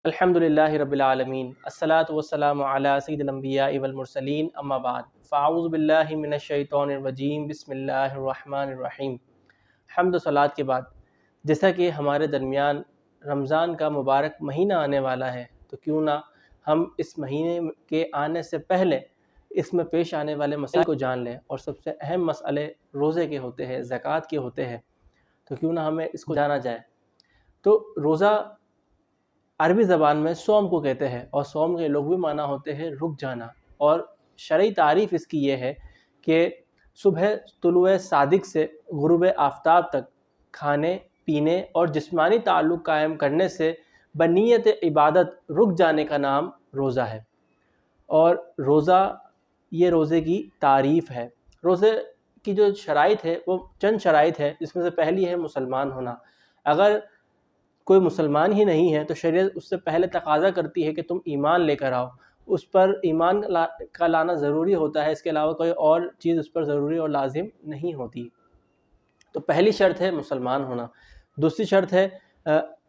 الحمدللہ رب العالمین الصلاۃ والسلام علی سید الانبیاء والمرسلین اما بعد فاعوذ باللہ من الشیطان الرجیم بسم اللہ الرحمن الرحیم۔ حمد و صلاۃ کے بعد جیسا کہ ہمارے درمیان رمضان کا مبارک مہینہ آنے والا ہے، تو کیوں نہ ہم اس مہینے کے آنے سے پہلے اس میں پیش آنے والے مسائل کو جان لیں، اور سب سے اہم مسئلے روزے کے ہوتے ہیں، زکوٰۃ کے ہوتے ہیں، تو کیوں نہ ہمیں اس کو جانا جائے۔ تو روزہ عربی زبان میں صوم کو کہتے ہیں، اور صوم کے لغوی معنی ہوتے ہیں رک جانا، اور شرعی تعریف اس کی یہ ہے کہ صبح طلوع صادق سے غروب آفتاب تک کھانے پینے اور جسمانی تعلق قائم کرنے سے بنیت عبادت رک جانے کا نام روزہ ہے۔ اور روزہ یہ روزے کی تعریف ہے۔ روزے کی جو شرائط ہے وہ چند شرائط ہے، جس میں سے پہلی ہے مسلمان ہونا۔ اگر کوئی مسلمان ہی نہیں ہے تو شریعت اس سے پہلے تقاضا کرتی ہے کہ تم ایمان لے کر آؤ، اس پر ایمان کا لانا ضروری ہوتا ہے، اس کے علاوہ کوئی اور چیز اس پر ضروری اور لازم نہیں ہوتی۔ تو پہلی شرط ہے مسلمان ہونا۔ دوسری شرط ہے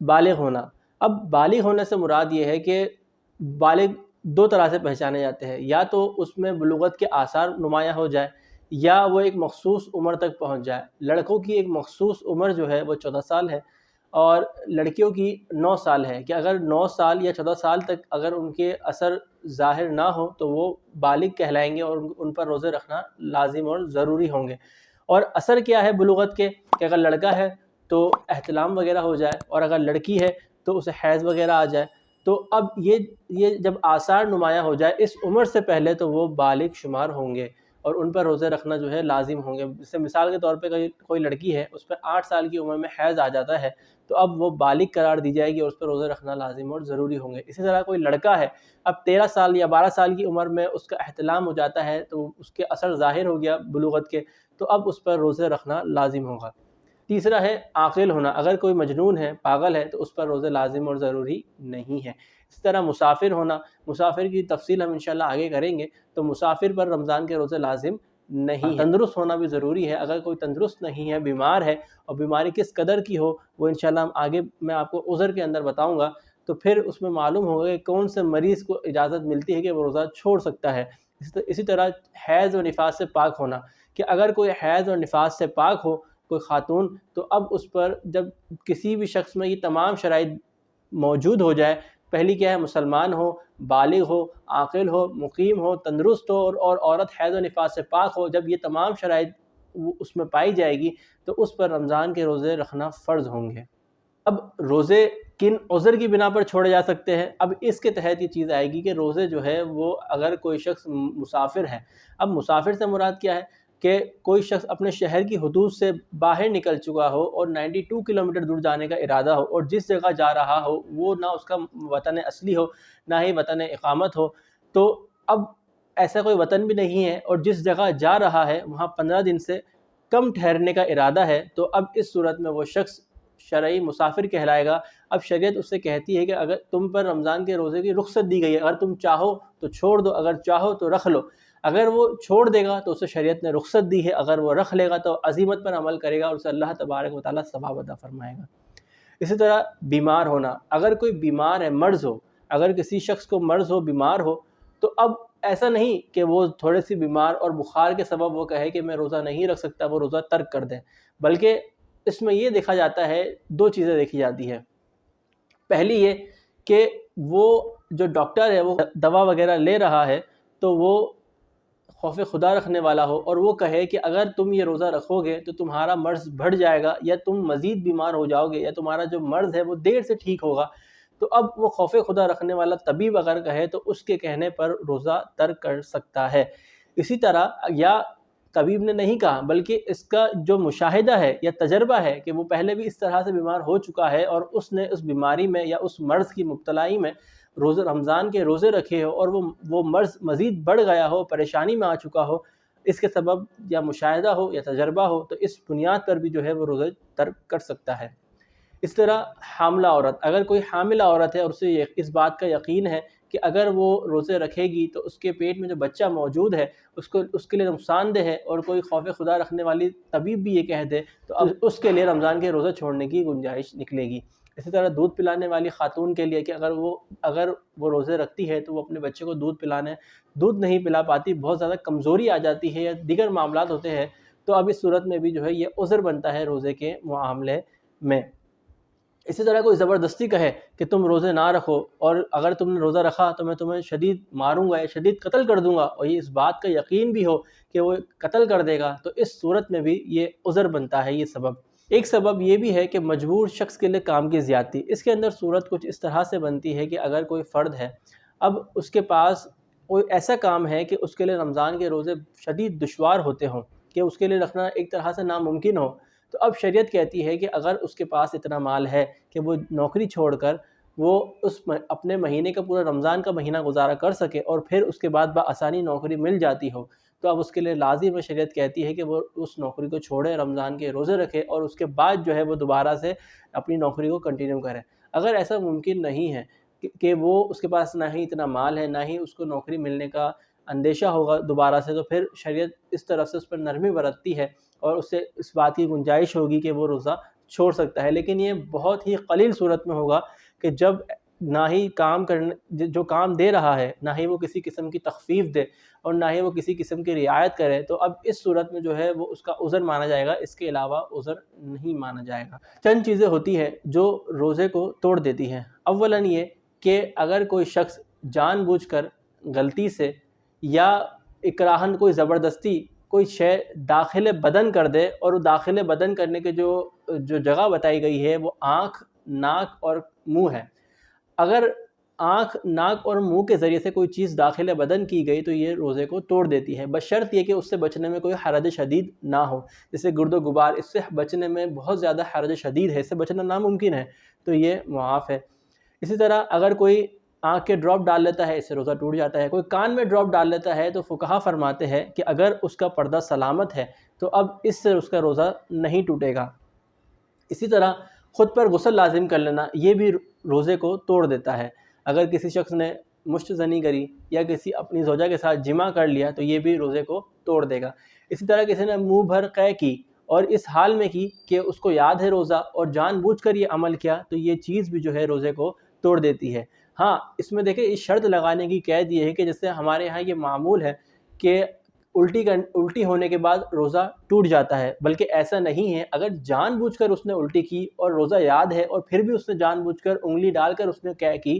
بالغ ہونا۔ اب بالغ ہونے سے مراد یہ ہے کہ بالغ دو طرح سے پہچانے جاتے ہیں، یا تو اس میں بلوغت کے آثار نمایاں ہو جائے، یا وہ ایک مخصوص عمر تک پہنچ جائے۔ لڑکوں کی ایک مخصوص عمر جو ہے وہ 14 سال ہے، اور لڑکیوں کی 9 سال ہے، کہ اگر 9 سال یا 14 سال تک اگر ان کے اثر ظاہر نہ ہو تو وہ بالغ کہلائیں گے، اور ان پر روزے رکھنا لازم اور ضروری ہوں گے۔ اور اثر کیا ہے بلوغت کے، کہ اگر لڑکا ہے تو احتلام وغیرہ ہو جائے، اور اگر لڑکی ہے تو اسے حیض وغیرہ آ جائے۔ تو اب یہ جب آثار نمایاں ہو جائے اس عمر سے پہلے، تو وہ بالغ شمار ہوں گے، اور ان پر روزے رکھنا جو ہے لازم ہوں گے۔ جیسے مثال کے طور پہ کوئی لڑکی ہے، اس پہ 8 سال کی عمر میں حیض آ جاتا ہے، تو اب وہ بالغ قرار دی جائے گی، اور اس پر روزے رکھنا لازم اور ضروری ہوں گے۔ اسی طرح کوئی لڑکا ہے، اب 13 سال یا 12 سال کی عمر میں اس کا احتلام ہو جاتا ہے، تو اس کے اثر ظاہر ہو گیا بلوغت کے، تو اب اس پر روزے رکھنا لازم ہوگا۔ تیسرا ہے عاقل ہونا۔ اگر کوئی مجنون ہے، پاگل ہے، تو اس پر روزے لازم اور ضروری نہیں ہے۔ اسی طرح مسافر ہونا۔ مسافر کی تفصیل ہم انشاءاللہ آگے کریں گے، تو مسافر پر رمضان کے روزے لازم نہیں ہے۔ تندرست ہونا بھی ضروری ہے۔ اگر کوئی تندرست نہیں ہے، بیمار ہے، اور بیماری کس قدر کی ہو وہ انشاءاللہ ہم آگے میں آپ کو عذر کے اندر بتاؤں گا، تو پھر اس میں معلوم ہوگا کہ کون سے مریض کو اجازت ملتی ہے کہ وہ روزہ چھوڑ سکتا ہے۔ اسی طرح حیض و نفاس سے پاک ہونا، کہ اگر کوئی حیض اور نفاس سے پاک ہو کوئی خاتون، تو اب اس پر جب کسی بھی شخص میں یہ تمام شرائط موجود ہو جائے، پہلی کیا ہے، مسلمان ہو، بالغ ہو، عاقل ہو، مقیم ہو، تندرست ہو، اور عورت حیض و نفاس سے پاک ہو، جب یہ تمام شرائط اس میں پائی جائے گی تو اس پر رمضان کے روزے رکھنا فرض ہوں گے۔ اب روزے کن عذر کی بنا پر چھوڑے جا سکتے ہیں؟ اب اس کے تحت یہ چیز آئے گی کہ روزے جو ہے وہ اگر کوئی شخص مسافر ہے، اب مسافر سے مراد کیا ہے، کہ کوئی شخص اپنے شہر کی حدود سے باہر نکل چکا ہو اور 92 کلومیٹر دور جانے کا ارادہ ہو، اور جس جگہ جا رہا ہو وہ نہ اس کا وطن اصلی ہو نہ ہی وطن اقامت ہو، تو اب ایسا کوئی وطن بھی نہیں ہے، اور جس جگہ جا رہا ہے وہاں 15 دن سے کم ٹھہرنے کا ارادہ ہے، تو اب اس صورت میں وہ شخص شرعی مسافر کہلائے گا۔ اب شریعت اس سے کہتی ہے کہ اگر تم پر رمضان کے روزے کی رخصت دی گئی ہے، اگر تم چاہو تو چھوڑ دو، اگر چاہو تو رکھ لو۔ اگر وہ چھوڑ دے گا تو اسے شریعت نے رخصت دی ہے، اگر وہ رکھ لے گا تو عزیمت پر عمل کرے گا، اور اسے اللہ تبارک و تعالیٰ ثواب عطا فرمائے گا۔ اسی طرح بیمار ہونا۔ اگر کوئی بیمار ہے، مرض ہو، اگر کسی شخص کو مرض ہو، بیمار ہو، تو اب ایسا نہیں کہ وہ تھوڑے سی بیمار اور بخار کے سبب وہ کہے کہ میں روزہ نہیں رکھ سکتا، وہ روزہ ترک کر دے، بلکہ اس میں یہ دیکھا جاتا ہے، دو چیزیں دیکھی جاتی ہیں۔ پہلی یہ کہ وہ جو ڈاکٹر ہے وہ دوا وغیرہ لے رہا ہے تو وہ خوف خدا رکھنے والا ہو، اور وہ کہے کہ اگر تم یہ روزہ رکھو گے تو تمہارا مرض بڑھ جائے گا، یا تم مزید بیمار ہو جاؤ گے، یا تمہارا جو مرض ہے وہ دیر سے ٹھیک ہوگا، تو اب وہ خوف خدا رکھنے والا طبیب اگر کہے تو اس کے کہنے پر روزہ ترک کر سکتا ہے۔ اسی طرح یا طبیب نے نہیں کہا بلکہ اس کا جو مشاہدہ ہے یا تجربہ ہے کہ وہ پہلے بھی اس طرح سے بیمار ہو چکا ہے، اور اس نے اس بیماری میں یا اس مرض کی مبتلائی میں روزہ رمضان کے روزے رکھے ہو، اور وہ مرض مزید بڑھ گیا ہو، پریشانی میں آ چکا ہو، اس کے سبب یا مشاہدہ ہو یا تجربہ ہو، تو اس بنیاد پر بھی جو ہے وہ روزے ترک کر سکتا ہے۔ اس طرح حاملہ عورت، اگر کوئی حاملہ عورت ہے اور اسے اس بات کا یقین ہے کہ اگر وہ روزے رکھے گی تو اس کے پیٹ میں جو بچہ موجود ہے اس کے لیے نقصان دہ ہے، اور کوئی خوف خدا رکھنے والی طبیب بھی یہ کہہ دے، تو اب اس کے لیے رمضان کے روزے چھوڑنے کی گنجائش نکلے گی۔ اسی طرح دودھ پلانے والی خاتون کے لیے کہ اگر وہ روزے رکھتی ہے تو وہ اپنے بچے کو دودھ نہیں پلا پاتی، بہت زیادہ کمزوری آ جاتی ہے یا دیگر معاملات ہوتے ہیں، تو اب اس صورت میں بھی جو ہے یہ عذر بنتا ہے روزے کے معاملے میں۔ اسی طرح کوئی زبردستی کہے کہ تم روزے نہ رکھو، اور اگر تم نے روزہ رکھا تو میں تمہیں شدید ماروں گا یا شدید قتل کر دوں گا، اور یہ اس بات کا یقین بھی ہو کہ وہ قتل کر دے گا، تو اس صورت میں بھی یہ عذر بنتا ہے، یہ سبب۔ ایک سبب یہ بھی ہے کہ مجبور شخص کے لیے کام کی زیادتی۔ اس کے اندر صورت کچھ اس طرح سے بنتی ہے کہ اگر کوئی فرد ہے، اب اس کے پاس کوئی ایسا کام ہے کہ اس کے لیے رمضان کے روزے شدید دشوار ہوتے ہوں، کہ اس کے لیے رکھنا ایک طرح سے ناممکن ہو، تو اب شریعت کہتی ہے کہ اگر اس کے پاس اتنا مال ہے کہ وہ نوکری چھوڑ کر وہ اپنے مہینے کا پورا رمضان کا مہینہ گزارا کر سکے اور پھر اس کے بعد بآسانی نوکری مل جاتی ہو، تو اب اس کے لیے لازم ہے، شریعت کہتی ہے کہ وہ اس نوکری کو چھوڑے، رمضان کے روزے رکھے، اور اس کے بعد جو ہے وہ دوبارہ سے اپنی نوکری کو کنٹینیو کرے۔ اگر ایسا ممکن نہیں ہے کہ وہ اس کے پاس نہ ہی اتنا مال ہے، نہ ہی اس کو نوکری ملنے کا اندیشہ ہوگا دوبارہ سے، تو پھر شریعت اس طرف سے اس پر نرمی برتتی ہے اور اس سے اس بات کی گنجائش ہوگی کہ وہ روزہ چھوڑ سکتا ہے۔ لیکن یہ بہت ہی قلیل صورت میں ہوگا کہ جب نہ ہی جو کام دے رہا ہے نہ ہی وہ کسی قسم کی تخفیف دے اور نہ ہی وہ کسی قسم کی رعایت کرے، تو اب اس صورت میں جو ہے وہ اس کا عذر مانا جائے گا، اس کے علاوہ عذر نہیں مانا جائے گا۔ چند چیزیں ہوتی ہیں جو روزے کو توڑ دیتی ہیں۔ اولاً یہ کہ اگر کوئی شخص جان بوجھ کر غلطی سے یا اکراہن کوئی زبردستی کوئی شے داخل بدن کر دے، اور وہ داخل بدن کرنے کے جو جگہ بتائی گئی ہے وہ آنکھ، ناک اور منہ ہے۔ اگر آنکھ، ناک اور منہ کے ذریعے سے کوئی چیز داخل بدن کی گئی تو یہ روزے کو توڑ دیتی ہے، بشرط یہ کہ اس سے بچنے میں کوئی حرج شدید نہ ہو، جیسے گرد و غبار، اس سے بچنے میں بہت زیادہ حرج شدید ہے، اس سے بچنا ناممکن ہے، تو یہ معاف ہے۔ اسی طرح اگر کوئی آنکھ کے ڈراپ ڈال لیتا ہے، اس سے روزہ ٹوٹ جاتا ہے۔ کوئی کان میں ڈراپ ڈال لیتا ہے تو فقہا فرماتے ہیں کہ اگر اس کا پردہ سلامت ہے تو اب اس سے اس کا روزہ نہیں ٹوٹے گا۔ اسی طرح خود پر غسل لازم کر لینا، یہ بھی روزے کو توڑ دیتا ہے۔ اگر کسی شخص نے مشت زنی کری یا کسی اپنی زوجہ کے ساتھ جمع کر لیا تو یہ بھی روزے کو توڑ دے گا۔ اسی طرح کسی نے منہ بھر قے کی اور اس حال میں کی کہ اس کو یاد ہے روزہ اور جان بوجھ کر یہ عمل کیا، تو یہ چیز بھی جو ہے روزے کو توڑ دیتی ہے۔ ہاں، اس میں دیکھیں، اس شرط لگانے کی قید یہ ہے کہ جیسے ہمارے ہاں یہ معمول ہے کہ الٹی ہونے کے بعد روزہ ٹوٹ جاتا ہے، بلکہ ایسا نہیں ہے۔ اگر جان بوجھ کر اس نے الٹی کی اور روزہ یاد ہے اور پھر بھی اس نے جان بوجھ کر انگلی ڈال کر اس نے قے کی،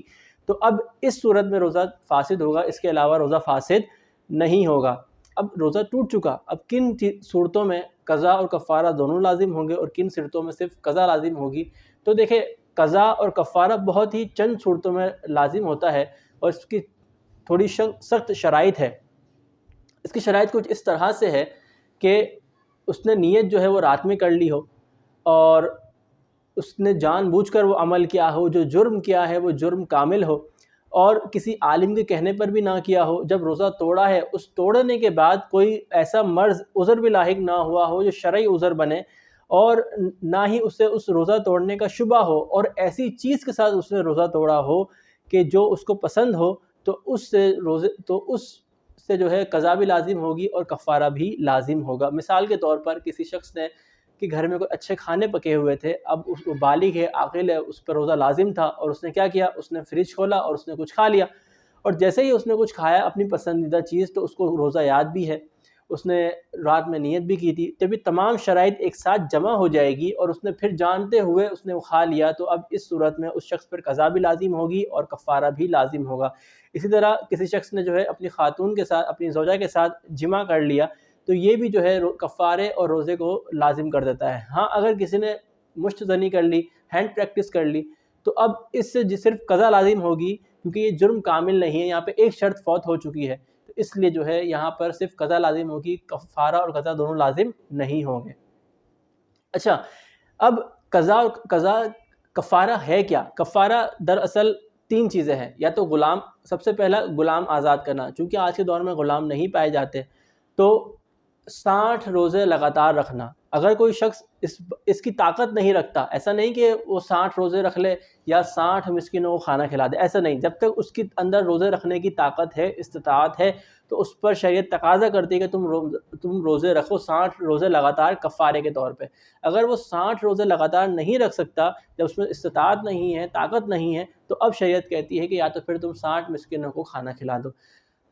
تو اب اس صورت میں روزہ فاسد ہوگا، اس کے علاوہ روزہ فاسد نہیں ہوگا۔ اب روزہ ٹوٹ چکا، اب کن صورتوں میں قضا اور کفارہ دونوں لازم ہوں گے اور کن صورتوں میں صرف قضا لازم ہوگی؟ تو دیکھیں، قضا اور کفارہ بہت ہی چند صورتوں میں لازم ہوتا ہے اور اس کی تھوڑی سخت شرائط ہے۔ اس کی شرائط کچھ اس طرح سے ہے کہ اس نے نیت جو ہے وہ رات میں کر لی ہو، اور اس نے جان بوجھ کر وہ عمل کیا ہو، جو جرم کیا ہے وہ جرم کامل ہو، اور کسی عالم کے کہنے پر بھی نہ کیا ہو۔ جب روزہ توڑا ہے، اس توڑنے کے بعد کوئی ایسا مرض عذر بھی لاحق نہ ہوا ہو جو شرعی عذر بنے، اور نہ ہی اسے اس روزہ توڑنے کا شبہ ہو، اور ایسی چیز کے ساتھ اس نے روزہ توڑا ہو کہ جو اس کو پسند ہو، تو اس سے جو ہے قضا بھی لازم ہوگی اور کفارہ بھی لازم ہوگا۔ مثال کے طور پر کسی شخص نے کہ گھر میں کوئی اچھے کھانے پکے ہوئے تھے، اب اس کو بالغ ہے، عاقل ہے، اس پر روزہ لازم تھا، اور اس نے کیا کیا، اس نے فریج کھولا اور اس نے کچھ کھا لیا، اور جیسے ہی اس نے کچھ کھایا اپنی پسندیدہ چیز، تو اس کو روزہ یاد بھی ہے، اس نے رات میں نیت بھی کی تھی، جب یہ تمام شرائط ایک ساتھ جمع ہو جائے گی اور اس نے پھر جانتے ہوئے اس نے وہ کھا لیا، تو اب اس صورت میں اس شخص پر قضا بھی لازم ہوگی اور کفارہ بھی لازم ہوگا۔ اسی طرح کسی شخص نے جو ہے اپنی خاتون کے ساتھ، اپنی زوجہ کے ساتھ جمع کر لیا، تو یہ بھی جو ہے کفارے اور روزے کو لازم کر دیتا ہے۔ ہاں، اگر کسی نے مشت زنی کر لی، ہینڈ پریکٹس کر لی، تو اب اس سے صرف قضا لازم ہوگی، کیونکہ یہ جرم کامل نہیں ہے، یہاں پہ ایک شرط فوت ہو چکی ہے، تو اس لیے جو ہے یہاں پر صرف قضا لازم ہوگی، کفارہ اور قضا دونوں لازم نہیں ہوں گے۔ اچھا، اب کفارہ ہے کیا؟ کفارہ دراصل تین چیزیں ہیں۔ یا تو سب سے پہلا غلام آزاد کرنا، چونکہ آج کے دور میں غلام نہیں پائے جاتے، تو 60 روزے لگاتار رکھنا، اگر کوئی شخص اس کی طاقت نہیں رکھتا، ایسا نہیں کہ وہ 60 روزے رکھ لے یا 60 مسکینوں کو کھانا کھلا دے، ایسا نہیں، جب تک اس کے اندر روزے رکھنے کی طاقت ہے، استطاعت ہے، تو اس پر شریعت تقاضا کرتی ہے کہ تم روزے رکھو، 60 روزے لگاتار کفارے کے طور پہ۔ اگر وہ 60 روزے لگاتار نہیں رکھ سکتا، جب اس میں استطاعت نہیں ہے، طاقت نہیں ہے، تو اب شریعت کہتی ہے کہ یا تو پھر تم 60 مسکینوں کو کھانا کھلا دو۔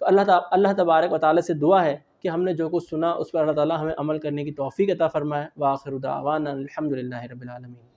تو اللہ تبارک و تعالیٰ سے دعا ہے کہ ہم نے جو کچھ سنا اس پر اللہ تعالیٰ ہمیں عمل کرنے کی توفیق عطا فرمائے۔ وآخر دعوانا الحمد للہ رب العالمین۔